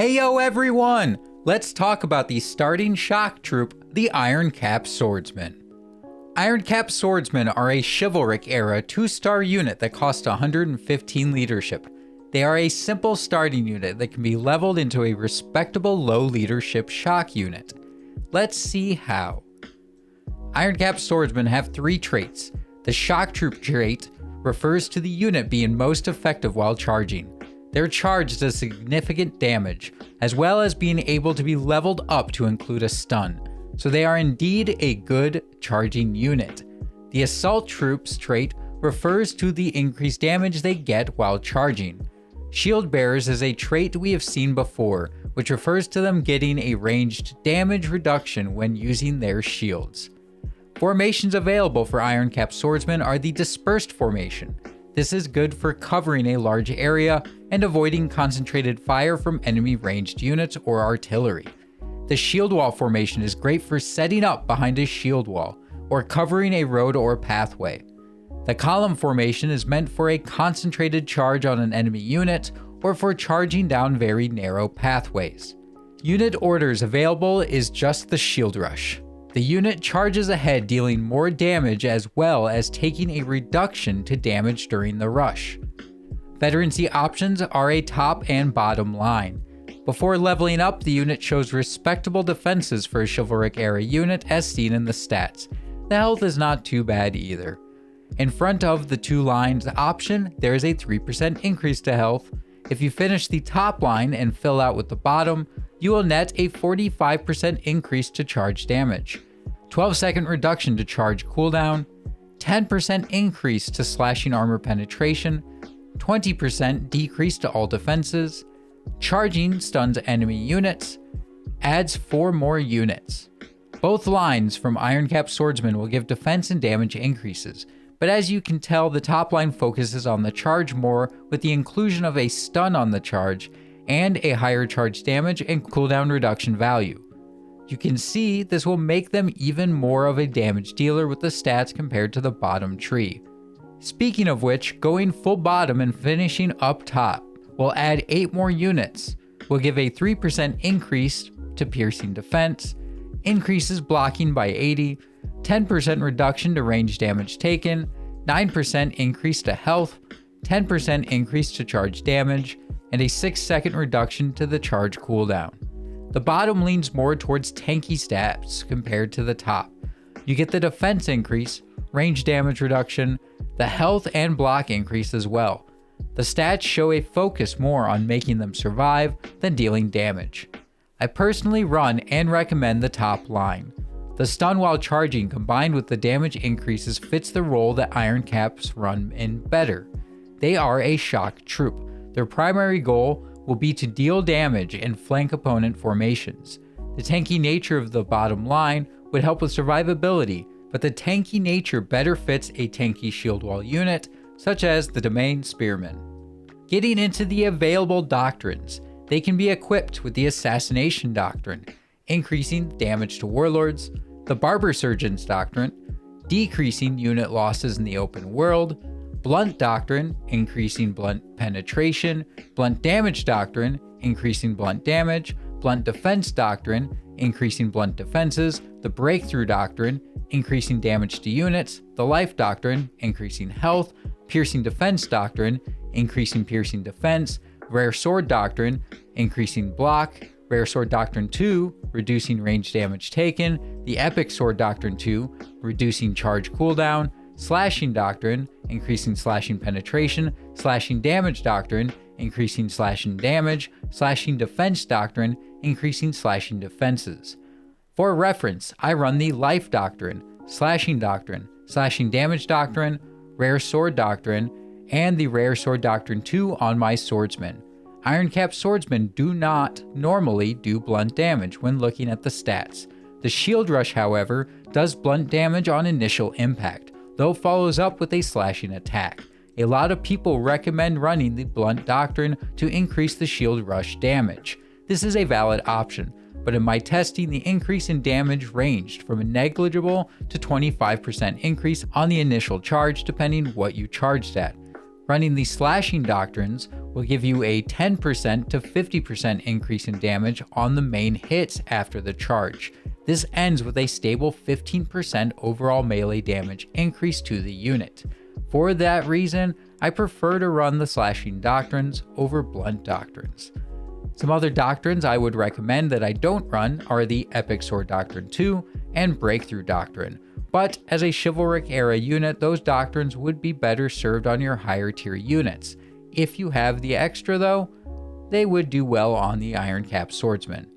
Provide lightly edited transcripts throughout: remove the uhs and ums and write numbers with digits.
Heyo everyone! Let's talk about the starting shock troop, the Ironcap Swordsmen. Ironcap Swordsmen are a chivalric era 2-star unit that costs 115 leadership. They are a simple starting unit that can be leveled into a respectable low leadership shock unit. Let's see how. Ironcap Swordsmen have 3 traits. The shock troop trait refers to the unit being most effective while charging. Their charge does significant damage, as well as being able to be leveled up to include a stun, so they are indeed a good charging unit. The assault troops trait refers to the increased damage they get while charging. Shield bearers is a trait we have seen before, which refers to them getting a ranged damage reduction when using their shields. Formations available for Ironcap Swordsmen are the Dispersed formation. This is good for covering a large area and avoiding concentrated fire from enemy ranged units or artillery. The Shield Wall formation is great for setting up behind a shield wall, or covering a road or pathway. The Column formation is meant for a concentrated charge on an enemy unit, or for charging down very narrow pathways. Unit orders available is just the Shield Rush. The unit charges ahead, dealing more damage as well as taking a reduction to damage during the rush. Veterancy options are a top and bottom line. Before leveling up, the unit shows respectable defenses for a chivalric era unit as seen in the stats. The health is not too bad either. In front of the 2 lines option, there is a 3% increase to health. If you finish the top line and fill out with the bottom, you will net a 45% increase to charge damage, 12-second reduction to charge cooldown, 10% increase to slashing armor penetration, 20% decrease to all defenses, charging stuns enemy units, adds 4 more units. Both lines from Ironcap Swordsmen will give defense and damage increases, but as you can tell, the top line focuses on the charge more with the inclusion of a stun on the charge and a higher charge damage and cooldown reduction value. You can see this will make them even more of a damage dealer with the stats compared to the bottom tree. Speaking of which, going full bottom and finishing up top will add 8 more units, will give a 3% increase to piercing defense, increases blocking by 80, 10% reduction to range damage taken, 9% increase to health, 10% increase to charge damage, and a 6-second reduction to the charge cooldown. The bottom leans more towards tanky stats compared to the top. You get the defense increase, range damage reduction, the health and block increase as well. The stats show a focus more on making them survive than dealing damage. I personally run and recommend the top line. The stun while charging combined with the damage increases fits the role that Ironcaps run in better. They are a shock troop. Their primary goal will be to deal damage and flank opponent formations. The tanky nature of the bottom line would help with survivability, but the tanky nature better fits a tanky shield wall unit, such as the Domain Spearmen. Getting into the available doctrines, they can be equipped with the Assassination Doctrine, increasing damage to warlords, the Barber Surgeon's Doctrine, decreasing unit losses in the open world, Blunt Doctrine, increasing blunt penetration, Blunt Damage Doctrine, increasing blunt damage, Blunt Defense Doctrine, increasing blunt defenses, the Breakthrough Doctrine, increasing damage to units, the Life Doctrine, increasing health, Piercing Defense Doctrine, increasing piercing defense, Rare Sword Doctrine, increasing block, Rare Sword Doctrine 2, reducing range damage taken, the Epic Sword Doctrine 2, reducing charge cooldown, Slashing Doctrine, increasing slashing penetration, Slashing Damage Doctrine, increasing slashing damage, Slashing Defense Doctrine, increasing slashing defenses. For reference, I run the Life Doctrine, Slashing Damage Doctrine, Rare Sword Doctrine, and the Rare Sword Doctrine 2 on my Swordsmen. Ironcap Swordsmen do not normally do blunt damage when looking at the stats. The Shield Rush, however, does blunt damage on initial impact, though follows up with a slashing attack. A lot of people recommend running the Blunt Doctrine to increase the Shield Rush damage. This is a valid option, but in my testing, the increase in damage ranged from a negligible to 25% increase on the initial charge depending what you charged at. Running the slashing doctrines will give you a 10% to 50% increase in damage on the main hits after the charge. This ends with a stable 15% overall melee damage increase to the unit. For that reason, I prefer to run the slashing doctrines over blunt doctrines. Some other doctrines I would recommend that I don't run are the Epic Sword Doctrine 2 and Breakthrough Doctrine, but as a chivalric era unit, those doctrines would be better served on your higher tier units. If you have the extra though, they would do well on the Ironcap Swordsman.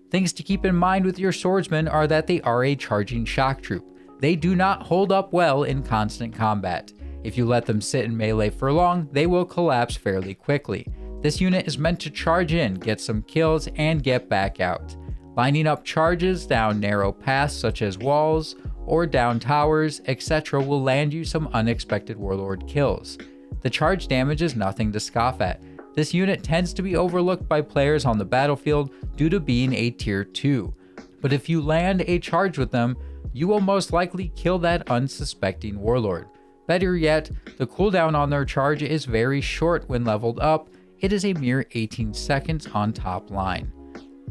Things to keep in mind with your swordsmen are that they are a charging shock troop. They do not hold up well in constant combat. If you let them sit in melee for long, they will collapse fairly quickly. This unit is meant to charge in, get some kills, and get back out. Lining up charges down narrow paths such as walls, or down towers, etc. will land you some unexpected warlord kills. The charge damage is nothing to scoff at. This unit tends to be overlooked by players on the battlefield due to being a tier 2. But if you land a charge with them, you will most likely kill that unsuspecting warlord. Better yet, the cooldown on their charge is very short when leveled up. It is a mere 18 seconds on top line.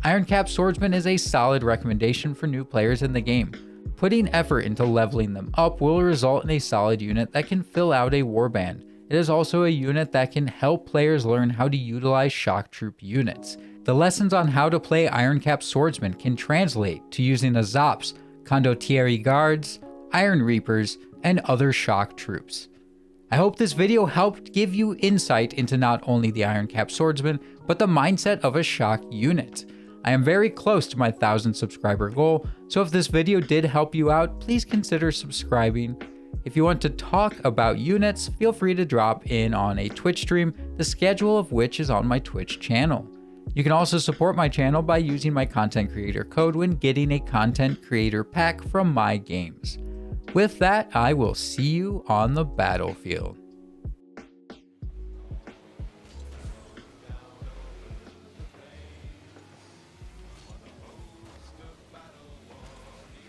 Ironcap Swordsman is a solid recommendation for new players in the game. Putting effort into leveling them up will result in a solid unit that can fill out a warband. It is also a unit that can help players learn how to utilize shock troop units. The lessons on how to play Ironcap Swordsman can translate to using the Zops, Condottieri Guards, Iron Reapers, and other shock troops. I hope this video helped give you insight into not only the Ironcap Swordsman, but the mindset of a shock unit. I am very close to my 1,000 subscriber goal, so if this video did help you out, please consider subscribing. If you want to talk about units, feel free to drop in on a Twitch stream, the schedule of which is on my Twitch channel. You can also support my channel by using my content creator code when getting a content creator pack from my games. With that, I will see you on the battlefield.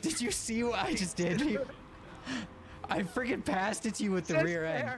Did you see what I just did? I freaking passed it to you with the rear end.